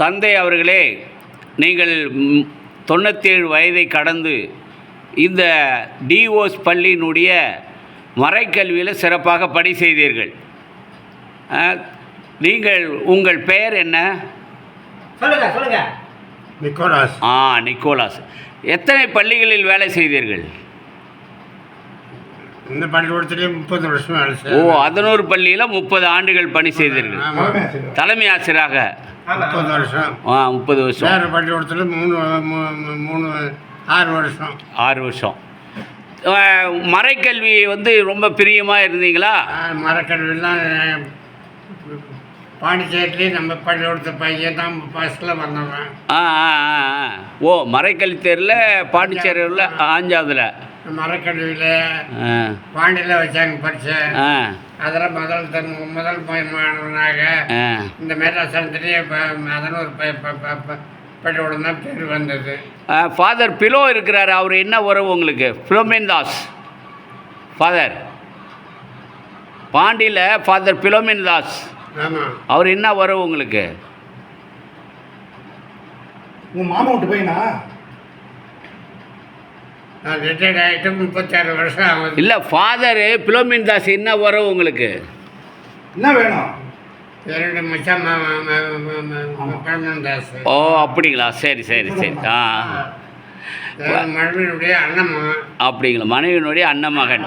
தந்தை அவர்களே, நீங்கள் 97 வயதை கடந்து இந்த டிஓஸ் பள்ளியினுடைய மறைக்கல்வியில் சிறப்பாக பணி செய்தீர்கள். நீங்கள் உங்கள் பெயர் என்ன? சொல்லுங்க. நிக்கோலாஸ். நிக்கோலாஸ். எத்தனை பள்ளிகளில் வேலை செய்தீர்கள்? இந்த பள்ளிக்கூடத்திலே 30 வருஷம் வேலை செய்தேன். 11 பள்ளியில் 30 ஆண்டுகள் பணி செய்தீர்கள். தலைமை ஆசிரியராக 30 வருஷம். 30 வருஷம். வேறு பள்ளிக்கூடத்தில் 6 வருஷம். 6 வருஷம். மறைக்கல்வி ரொம்ப பிரியமாக இருந்தீங்களா? மரக்கல்விலாம் பாண்டிச்சேரியிலே நம்ம பள்ளிக்கூடத்து பையன் தான் ஃபஸ்ட்டில் வந்தவன். மறைக்கல்வி தேரில் பாண்டிச்சேரியில் 5ஆவதுல மரக்கல்வியில் பாண்டியில் வச்சாங்க பரிசை. அதில் முதல் மாணவனாக இந்த மேலாசனத்திலேயே 11 பள்ளிக்கூடம் தான் பேர் வந்தது. ஃபாதர் பிலோ இருக்கிறார், அவர் என்ன உறவு உங்களுக்கு? பிலோமின் தாஸ் ஃபாதர், பாண்டியில் ஃபாதர் பிலோமின் தாஸ். ஆமாம். அவர் என்ன உறவு உங்களுக்கு? உங்கள் மாமா விட்டு போயினா? நான் ரிட்டையர்ட் ஆகிட்டு 36 வருஷம் ஆகுது. இல்லை, ஃபாதர் பிலோமின் தாஸ் என்ன உறவு உங்களுக்கு? என்ன வேணும்? என்னோட மச்சான் தாஸ். அப்படிங்களா? சரி. மனைவியினுடைய அண்ணன். அப்படிங்களா? மனைவியினுடைய அண்ணன் மகன்.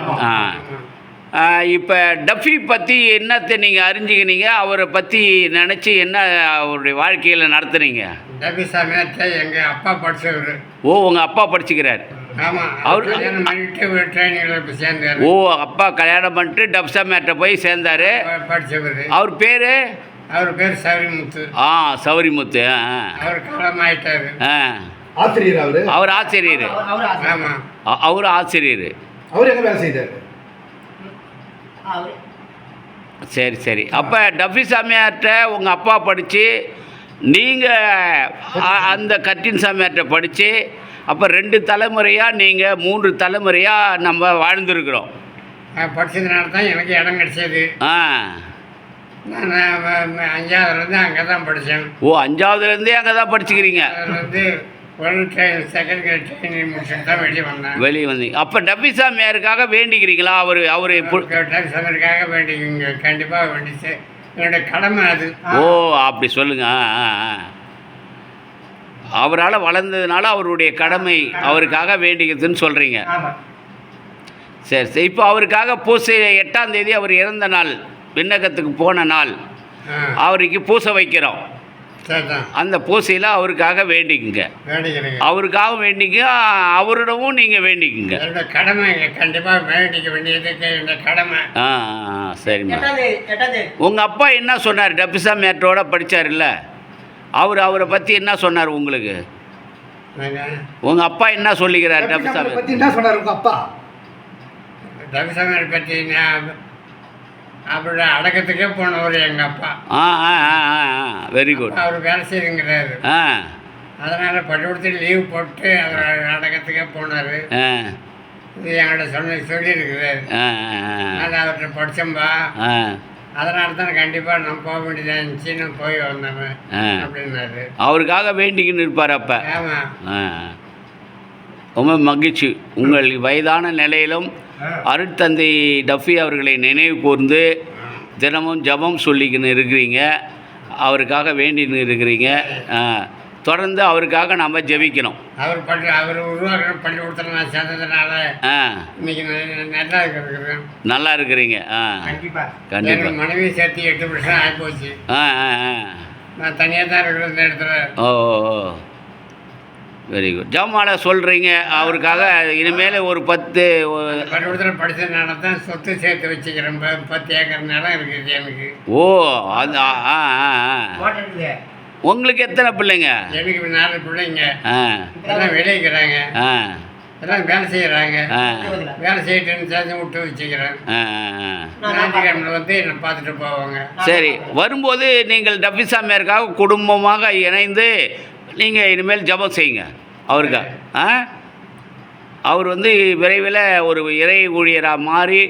இப்போ டஃபி பற்றி என்னத்தை நீங்கள் அறிஞ்சிக்கினீங்க? அவரை பற்றி நினச்சி என்ன அவருடைய வாழ்க்கையில் நடத்துனீங்க? டஃபி சாமியார்ட்ட எங்கள் அப்பா படித்தவர். உங்கள் அப்பா படிச்சுக்கிறார்? ஆமாம். அவர் கல்யாணம் பண்ணிட்டு ட்ரைனிங்கில் போய் சேர்ந்தார். அப்பா கல்யாணம் பண்ணிட்டு டப் சாமியார்ட்ட போய் சேர்ந்தார். படித்தவர். அவர் பேர் சௌரிமுத்து. சௌரிமுத்து. அவர் காலமாயிட்டார். ஆசிரியர் அவர் ஆசிரியர். ஆமாம். அவர் ஆசிரியர். அவர் எங்கே வேலை செய்தார்? சரி. அப்போ டஃபி சாமியார்ட்ட உங்கள் அப்பா படித்து, நீங்கள் அந்த கட்டின் சாமியார்ட்ட படித்து, அப்போ 2 தலைமுறையாக நீங்கள் 3 தலைமுறையாக நம்ம வாழ்ந்துருக்குறோம். படித்ததுனால தான் எனக்கு இடம் கிடச்சது. நான் 5ஆவதுலேருந்து அங்கே தான் படித்தேன். 5ஆவதுலேருந்தே அங்கே தான் படிச்சுக்கிறீங்க? செகண்ட் கிரேட் ட்ரைனிங் முடிச்சுட்டு தான் வெளியே வந்தீங்க. அப்போ டஃபி சாமியாருக்காக வேண்டிக்கிறீங்களா? அவர் டஃபி சாமியாருக்காக வேண்டிக்குங்க. கண்டிப்பாக வேண்டிச்சு. என்னுடைய கடமை அது. அப்படி சொல்லுங்க. அவரால் வளர்ந்ததுனால அவருடைய கடமை அவருக்காக வேண்டிக்கிறதுன்னு சொல்கிறீங்க. சரி. இப்போ அவருக்காக பூசை 8ஆம் தேதி அவர் இறந்த நாள், விண்ணகத்துக்கு போன நாள், அவருக்கு பூசை வைக்கிறோம். அந்த பூசையில் அவருக்காக வேண்டிக்குங்க. அவருக்காக வேண்டிக்க, அவரிடமும் நீங்கள் வேண்டிக்குங்க. கடமை கண்டிப்பாக வேண்டிக்க வேண்டியதுக்கு இந்த கடமை. சரிம்மா. உங்கள் அப்பா என்ன சொன்னார்? டஃபி சாமியார்ட்டோட படித்தார் இல்லை? அவரை பற்றி என்ன சொன்னார் உங்களுக்கு? உங்கள் அப்பா என்ன சொல்லிக்கிறார் டஃபி சாமியார் பற்றி? என்ன சொன்னார் உங்கள் அப்பா? டஃபி சாமியார் பற்றி அவரோட அடக்கத்துக்கே போனவர் எங்கள் அப்பா. Very good. அவர் வேலை செய்யுங்கிறாரு. அதனால் பள்ளிக்கூடத்தில் லீவ் போட்டு அவர் அடக்கத்துக்கே போனார். இது என்கிட்ட சொல்லியிருக்கிறாரு. நான் அவர்கிட்ட படித்தோம்பா, அதனால தான் கண்டிப்பாக நான் போக வேண்டியதாக இருந்துச்சு, நான் போய் வந்தேன் அப்படின்னாரு. அவருக்காக வேண்டிக்கின்னு இருப்பார் அப்போ. ஆமாம். ரொம்ப மகிழ்ச்சி. உங்கள் வயதான நிலையிலும் அருட்தந்தை டஃபி அவர்களை நினைவு கூர்ந்து தினமும் ஜபம் சொல்லிக்கின்னு இருக்கிறீங்க, அவருக்காக வேண்டின்னு இருக்கிறீங்க. தொடர்ந்து அவருக்காக நம்ம ஜெபிக்கணும். அவர் உருவாக்குற பள்ளிக்கூடத்தில் நான் சேர்ந்ததுனால இன்னைக்கு நல்லா இருக்கிறீங்க. கண்டிப்பாக. மனைவி சேர்த்து 8 வருஷம் ஆகிப்போச்சு. நான் தனியாக தான் இருக்கிற இந்த இடத்துல. Very good. ஜமால சொல்கிறீங்க அவருக்காக. இனிமேல் ஒரு 10 பள்ளிக்கூடத்தில் படித்ததுனால தான் சொத்து சேர்த்து வச்சுக்கிறேன். 10 ஏக்கர் நிலம் இருக்குது எனக்கு. உங்களுக்கு எத்தனை பிள்ளைங்க? எனக்கு 4 பிள்ளைங்க. எல்லாம் வெளியேக்கிறாங்க. எல்லாம் வேலை செய்கிறாங்க. வேலை செய்யிட்டு சேர்ந்து விட்டு வச்சுக்கிறேன். ஞாயிற்றுக்கிழமை என்னை பார்த்துட்டு போவாங்க. சரி. வரும்போது நீங்கள் டஃபி சாமியாருக்காக குடும்பமாக இணைந்து நீங்கள் இனிமேல் ஜபம் செய்யுங்க அவருக்காக. அவர் விரைவில் ஒரு இறை ஊழியராக மாறி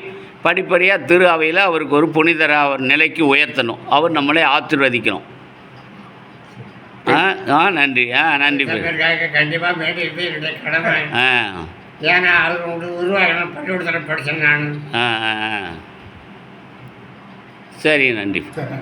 படிப்படியாக திரு அவையில் அவருக்கு ஒரு புனிதராக நிலைக்கு உயர்த்தணும். அவர் நம்மளே ஆசீர்வதிக்கணும். நன்றி நன்றி பேருக்காக கண்டிப்பாக வேண்டியது என்னுடைய கடமை. ஏன்னா அவர் உருவாகணும் பள்ளிக்கூடத்தில் படித்தேன் நான். சரி நன்றி. சரி.